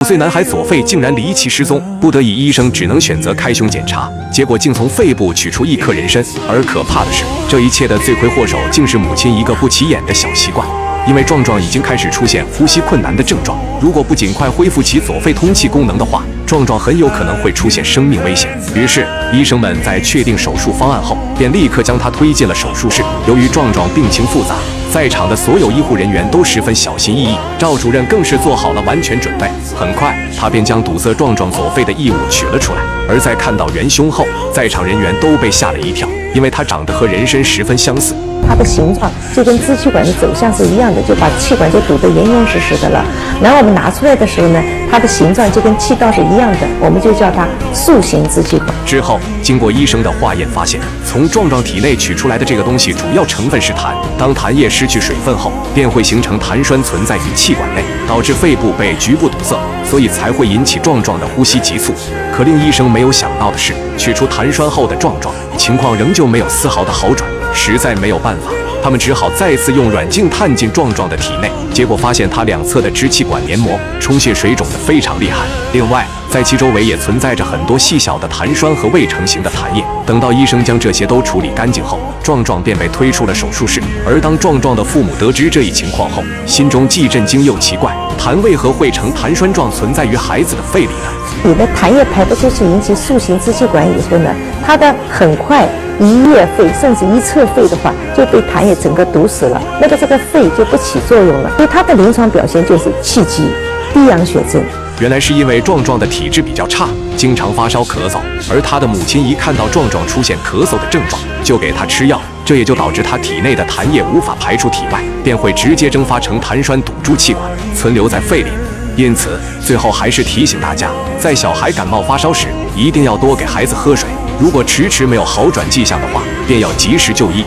5岁男孩左肺竟然离奇失踪，不得已医生只能选择开胸检查，结果竟从肺部取出1颗人参。而可怕的是，这一切的罪魁祸首竟是母亲一个不起眼的小习惯。因为壮壮已经开始出现呼吸困难的症状，如果不尽快恢复其左肺通气功能的话，壮壮很有可能会出现生命危险。于是，医生们在确定手术方案后，便立刻将他推进了手术室。由于壮壮病情复杂，在场的所有医护人员都十分小心翼翼，赵主任更是做好了完全准备。很快，他便将堵塞壮壮左肺的异物取了出来。而在看到元凶后，在场人员都被吓了一跳，因为他长得和人参十分相似。它的形状就跟支气管的走向是一样的，就把气管就堵得严严实实的了。然后我们拿出来的时候呢，它的形状就跟气道是一样的，我们就叫它塑形支气管。之后，经过医生的化验发现，从壮壮体内取出来的这个东西主要成分是痰。当痰液失去水分后，便会形成痰栓存在于气管内，导致肺部被局部堵塞，所以才会引起壮壮的呼吸急促。可令医生没有想到的是，取出痰栓后的壮壮情况仍旧没有丝毫的好转。实在没有办法，他们只好再次用软镜探进壮壮的体内，结果发现他两侧的支气管黏膜充血水肿得非常厉害。另外，在其周围也存在着很多细小的痰栓和未成型的痰液。等到医生将这些都处理干净后，壮壮便被推出了手术室。而当壮壮的父母得知这一情况后，心中既震惊又奇怪，痰为何会呈痰栓状存在于孩子的肺里呢？你的痰液排不出去，引起塑形支气管以后呢，它的很快一叶肺甚至一侧肺的话，就被痰液整个堵死了，这个肺就不起作用了。所以它的临床表现就是气急、低氧血症。原来是因为壮壮的体质比较差，经常发烧咳嗽，而他的母亲一看到壮壮出现咳嗽的症状，就给他吃药，这也就导致他体内的痰液无法排出体外，便会直接蒸发成痰栓堵住气管，存留在肺里。因此，最后还是提醒大家，在小孩感冒发烧时，一定要多给孩子喝水。如果迟迟没有好转迹象的话，便要及时就医。